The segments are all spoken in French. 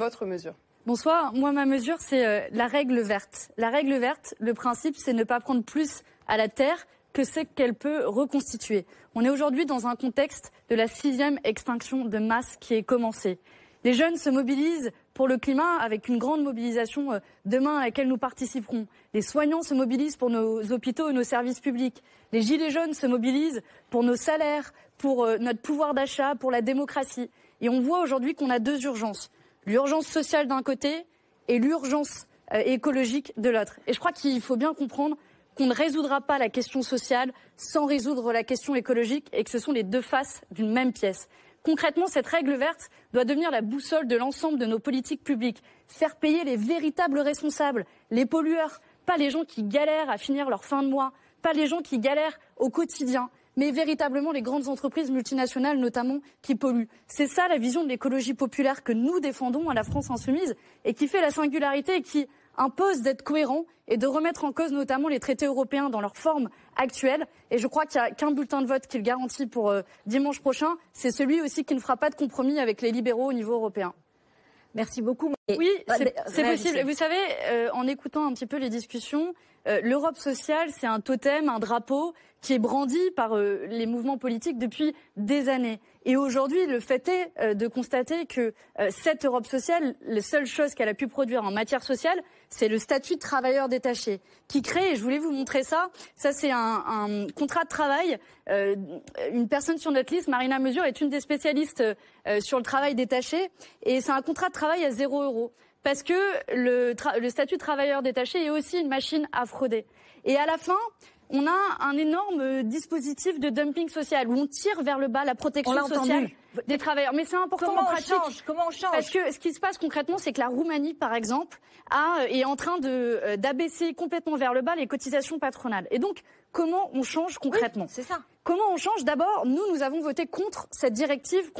votre mesure? Bonsoir, moi ma mesure c'est la règle verte. La règle verte, le principe c'est ne pas prendre plus à la terre que ce qu'elle peut reconstituer. On est aujourd'hui dans un contexte de la 6e extinction de masse qui est commencée. Les jeunes se mobilisent pour le climat avec une grande mobilisation demain à laquelle nous participerons. Les soignants se mobilisent pour nos hôpitaux et nos services publics. Les gilets jaunes se mobilisent pour nos salaires, pour notre pouvoir d'achat, pour la démocratie. Et on voit aujourd'hui qu'on a 2 urgences. L'urgence sociale d'un côté et l'urgence écologique de l'autre. Et je crois qu'il faut bien comprendre qu'on ne résoudra pas la question sociale sans résoudre la question écologique et que ce sont les 2 faces d'une même pièce. Concrètement, cette règle verte doit devenir la boussole de l'ensemble de nos politiques publiques. Faire payer les véritables responsables, les pollueurs, pas les gens qui galèrent à finir leur fin de mois, pas les gens qui galèrent au quotidien, mais véritablement les grandes entreprises multinationales notamment qui polluent. C'est ça la vision de l'écologie populaire que nous défendons à la France Insoumise et qui fait la singularité et qui impose d'être cohérent et de remettre en cause notamment les traités européens dans leur forme actuelle. Et je crois qu'il n'y a qu'un bulletin de vote qui le garantit pour dimanche prochain. C'est celui aussi qui ne fera pas de compromis avec les libéraux au niveau européen. Merci beaucoup. Oui, c'est possible. Vous savez, en écoutant un petit peu les discussions, l'Europe sociale, c'est un totem, un drapeau qui est brandi par les mouvements politiques depuis des années. Et aujourd'hui, le fait est de constater que cette Europe sociale, la seule chose qu'elle a pu produire en matière sociale, c'est le statut de travailleur détaché qui crée, et je voulais vous montrer ça, c'est un contrat de travail. Une personne sur notre liste, Marina Mesure, est une des spécialistes sur le travail détaché, et c'est un contrat de travail à 0 €. Parce que le statut de travailleur détaché est aussi une machine à frauder. Et à la fin, on a un énorme dispositif de dumping social où on tire vers le bas la protection sociale des travailleurs. Mais c'est important en pratique. Comment on change? Parce que ce qui se passe concrètement, c'est que la Roumanie, par exemple, est en train d'abaisser complètement vers le bas les cotisations patronales. Et donc, comment on change concrètement? Oui, c'est ça. Comment on change? D'abord, nous avons voté contre cette directive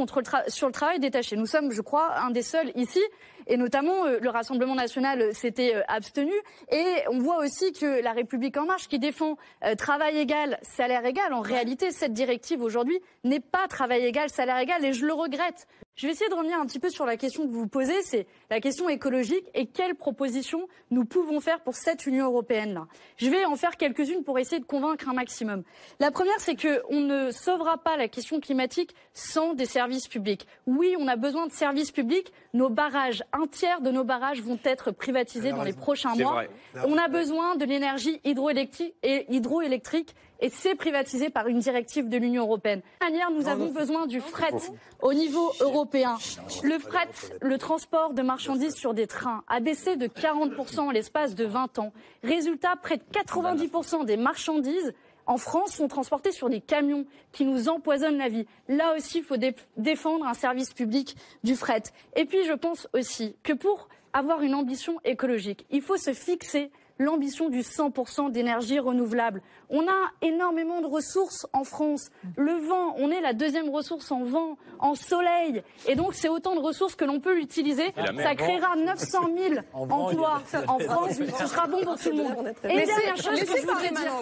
sur le travail détaché. Nous sommes, je crois, un des seuls ici. Et notamment, le Rassemblement national s'était abstenu. Et on voit aussi que la République en marche, qui défend travail égal, salaire égal, en réalité, cette directive aujourd'hui n'est pas travail égal, salaire égal, et je le regrette. Je vais essayer de revenir un petit peu sur la question que vous posez, c'est la question écologique et quelles propositions nous pouvons faire pour cette Union européenne-là. Je vais en faire quelques-unes pour essayer de convaincre un maximum. La première, c'est qu'on ne sauvera pas la question climatique sans des services publics. Oui, on a besoin de services publics. Nos barrages, 1/3 de nos barrages vont être privatisés dans les prochains mois. On a besoin de l'énergie hydroélectrique et c'est privatisé par une directive de l'Union européenne. De toute manière, nous avons besoin du fret au niveau européen. Le fret, le transport de marchandises sur des trains, a baissé de 40% en l'espace de 20 ans. Résultat, près de 90% des marchandises en France sont transportées sur des camions qui nous empoisonnent la vie. Là aussi, il faut défendre un service public du fret. Et puis, je pense aussi que pour avoir une ambition écologique, il faut se fixer l'ambition du 100% d'énergie renouvelable. On a énormément de ressources en France. Le vent, on est la 2e ressource en vent, en soleil. Et donc, c'est autant de ressources que l'on peut utiliser. Ça créera 900 000 emplois en France. Ce sera bon pour tout le monde. Et une dernière chose que je voudrais dire,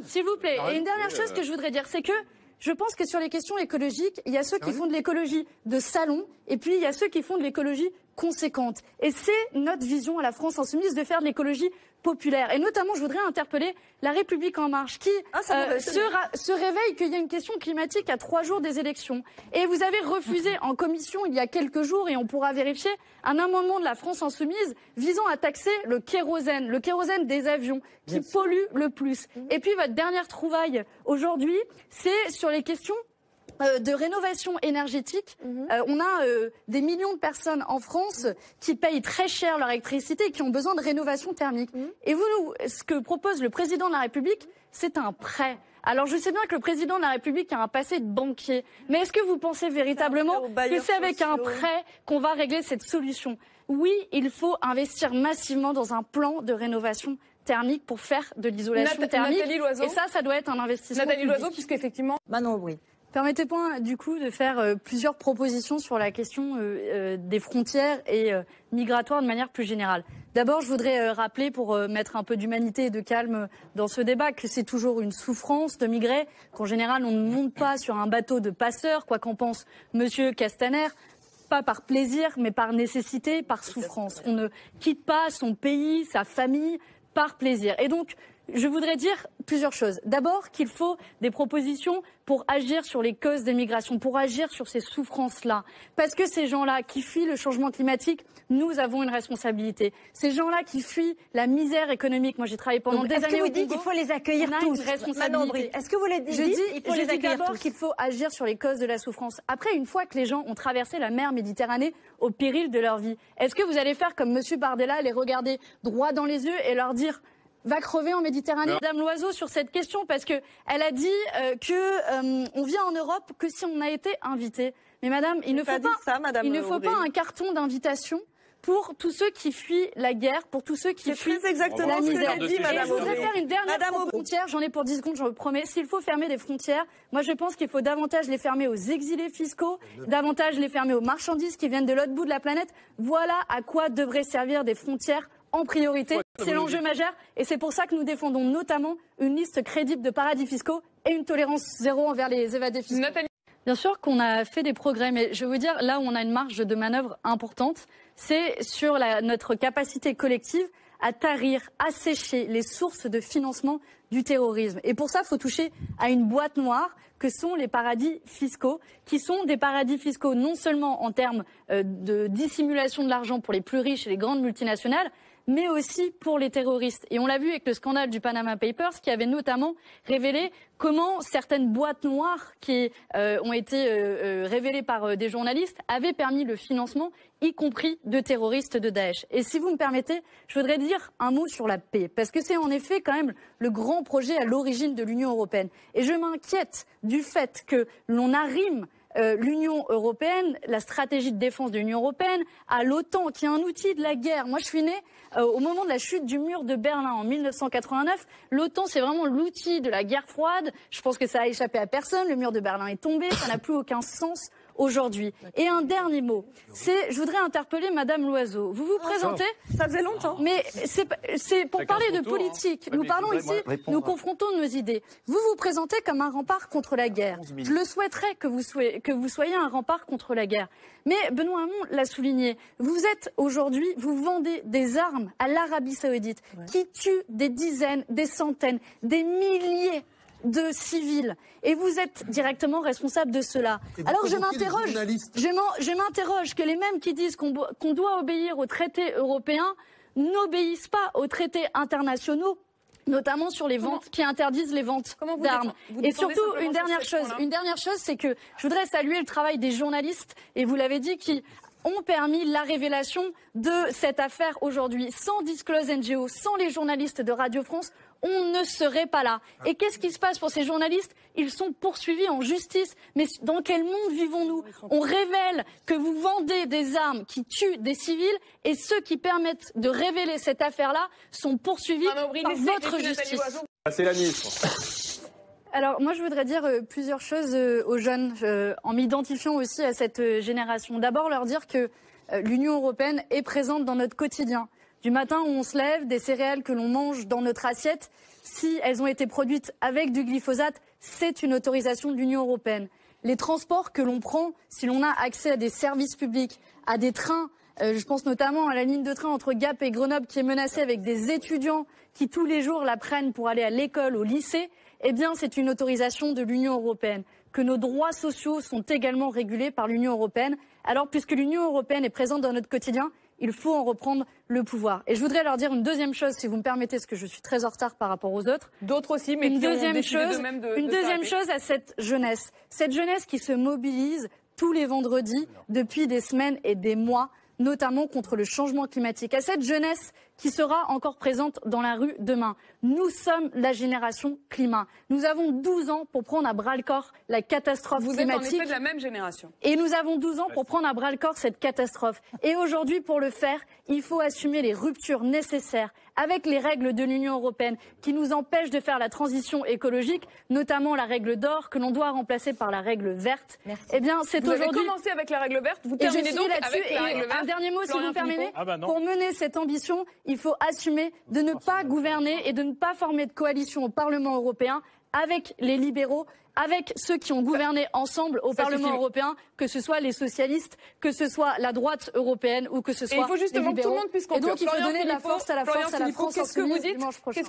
s'il vous plaît, et une dernière chose que je voudrais dire, c'est que je pense que sur les questions écologiques, il y a ceux qui font de l'écologie de salon et puis il y a ceux qui font de l'écologie conséquente. Et c'est notre vision à la France Insoumise de faire de l'écologie populaire. Et notamment, je voudrais interpeller la République En Marche qui se réveille qu'il y a une question climatique à 3 jours des élections. Et vous avez refusé en commission il y a quelques jours, et on pourra vérifier, un amendement de la France Insoumise visant à taxer le kérosène des avions qui pollue le plus. Et puis votre dernière trouvaille aujourd'hui, c'est sur les questions de rénovation énergétique. On a des millions de personnes en France qui payent très cher leur électricité et qui ont besoin de rénovation thermique. Et ce que propose le président de la République, c'est un prêt. Alors je sais bien que le président de la République a un passé de banquier, mais est-ce que vous pensez véritablement que c'est avec un prêt qu'on va régler cette solution? Oui, il faut investir massivement dans un plan de rénovation thermique pour faire de l'isolation thermique. Et ça doit être un investissement Nathalie public. Loiseau, puisqu'effectivement... Manon, oui. Permettez-moi du coup de faire plusieurs propositions sur la question des frontières et migratoires de manière plus générale. D'abord, je voudrais rappeler, pour mettre un peu d'humanité et de calme dans ce débat, que c'est toujours une souffrance de migrer, qu'en général on ne monte pas sur un bateau de passeurs, quoi qu'en pense Monsieur Castaner. pas par plaisir, mais par nécessité, par souffrance. On ne quitte pas son pays, sa famille, par plaisir. Et donc, je voudrais dire plusieurs choses. D'abord, qu'il faut des propositions pour agir sur les causes des migrations, pour agir sur ces souffrances-là. Parce que ces gens-là qui fuient le changement climatique, nous avons une responsabilité. Ces gens-là qui fuient la misère économique, moi j'ai travaillé pendant des années au Congo. Est-ce que vous dites qu'il faut les accueillir tous? Est-ce que vous les dites? Je dis d'abord qu'il faut agir sur les causes de la souffrance. Après, une fois que les gens ont traversé la mer Méditerranée au péril de leur vie, est-ce que vous allez faire comme M. Bardella, les regarder droit dans les yeux et leur dire va crever en Méditerranée? Madame Loiseau, sur cette question, parce qu'elle a dit qu'on vient en Europe que si on a été invité. Mais madame, il ne faut pas un carton d'invitation pour tous ceux qui fuient la guerre, pour tous ceux qui fuient la misère. Je voudrais faire une dernière frontière, j'en ai pour 10 secondes, je vous promets. S'il faut fermer des frontières, moi je pense qu'il faut davantage les fermer aux exilés fiscaux, davantage les fermer aux marchandises qui viennent de l'autre bout de la planète. Voilà à quoi devraient servir des frontières en priorité. C'est l'enjeu majeur et c'est pour ça que nous défendons notamment une liste crédible de paradis fiscaux et une tolérance zéro envers les évadés fiscaux. Bien sûr qu'on a fait des progrès, mais je veux dire, là où on a une marge de manœuvre importante, c'est sur notre capacité collective à tarir, assécher les sources de financement du terrorisme. Et pour ça, il faut toucher à une boîte noire que sont les paradis fiscaux, qui sont des paradis fiscaux non seulement en termes de dissimulation de l'argent pour les plus riches et les grandes multinationales, mais aussi pour les terroristes. Et on l'a vu avec le scandale du Panama Papers, qui avait notamment révélé comment certaines boîtes noires qui ont été révélées par des journalistes avaient permis le financement, y compris de terroristes de Daesh. Et si vous me permettez, je voudrais dire un mot sur la paix, parce que c'est en effet quand même le grand projet à l'origine de l'Union européenne. Et je m'inquiète du fait que l'on arrime l'Union européenne, la stratégie de défense de l'Union européenne, à l'OTAN, qui est un outil de la guerre. Moi, je suis née au moment de la chute du mur de Berlin en 1989. L'OTAN, c'est vraiment l'outil de la guerre froide. Je pense que ça a échappé à personne. Le mur de Berlin est tombé. Ça n'a plus aucun sens aujourd'hui. Et un dernier mot, je voudrais interpeller Madame Loiseau. Vous vous présentez, ça faisait longtemps, mais c'est pour parler de politique. Nous parlons ici, nous confrontons nos idées. Vous vous présentez comme un rempart contre la guerre. Je le souhaiterais que vous soyez un rempart contre la guerre. Mais Benoît Hamon l'a souligné, vous êtes aujourd'hui, vous vendez des armes à l'Arabie Saoudite qui tue des dizaines, des centaines, des milliers de civils. Et vous êtes directement responsable de cela. Alors je m'interroge que les mêmes qui disent qu'on doit obéir aux traités européens n'obéissent pas aux traités internationaux, notamment sur les ventes, qui interdisent les ventes d'armes. Et surtout, une dernière chose, c'est que je voudrais saluer le travail des journalistes, et vous l'avez dit, qui ont permis la révélation de cette affaire aujourd'hui. Sans Disclose NGO, sans les journalistes de Radio France, on ne serait pas là. Et qu'est-ce qui se passe pour ces journalistes? Ils sont poursuivis en justice. Mais dans quel monde vivons-nous? On révèle que vous vendez des armes qui tuent des civils et ceux qui permettent de révéler cette affaire-là sont poursuivis par votre justice. C'est la ministre. Alors moi je voudrais dire plusieurs choses aux jeunes en m'identifiant aussi à cette génération. D'abord leur dire que l'Union européenne est présente dans notre quotidien. Du matin où on se lève, des céréales que l'on mange dans notre assiette, si elles ont été produites avec du glyphosate, c'est une autorisation de l'Union européenne. Les transports que l'on prend, si l'on a accès à des services publics, à des trains, je pense notamment à la ligne de train entre Gap et Grenoble qui est menacée avec des étudiants qui tous les jours la prennent pour aller à l'école, au lycée, eh bien c'est une autorisation de l'Union européenne. Que nos droits sociaux sont également régulés par l'Union européenne. Alors puisque l'Union européenne est présente dans notre quotidien, il faut en reprendre le pouvoir. Et je voudrais leur dire une deuxième chose, si vous me permettez, parce que je suis très en retard par rapport aux autres. D'autres aussi, mais une deuxième chose à cette jeunesse qui se mobilise tous les vendredis depuis des semaines et des mois, notamment contre le changement climatique. À cette jeunesse qui sera encore présente dans la rue demain. Nous sommes la génération climat. Nous avons 12 ans pour prendre à bras-le-corps la catastrophe climatique. Vous êtes en effet de la même génération. Et nous avons 12 ans pour prendre à bras-le-corps cette catastrophe. Et aujourd'hui, pour le faire, il faut assumer les ruptures nécessaires avec les règles de l'Union européenne qui nous empêchent de faire la transition écologique, notamment la règle d'or que l'on doit remplacer par la règle verte. Merci. Eh bien, c'est aujourd'hui... Vous avez commencé avec la règle verte, vous terminez donc avec la règle verte. Un dernier mot, si vous me permettez. Pour mener cette ambition, il faut assumer de ne pas gouverner et de ne pas former de coalition au Parlement européen avec les libéraux, avec ceux qui ont gouverné ensemble au Parlement européen, que ce soit les socialistes, que ce soit la droite européenne ou que ce soit les libéraux. Il faut justement que tout le monde puisse conclure. Et donc il faut donner la force à la France insoumise dimanche prochain.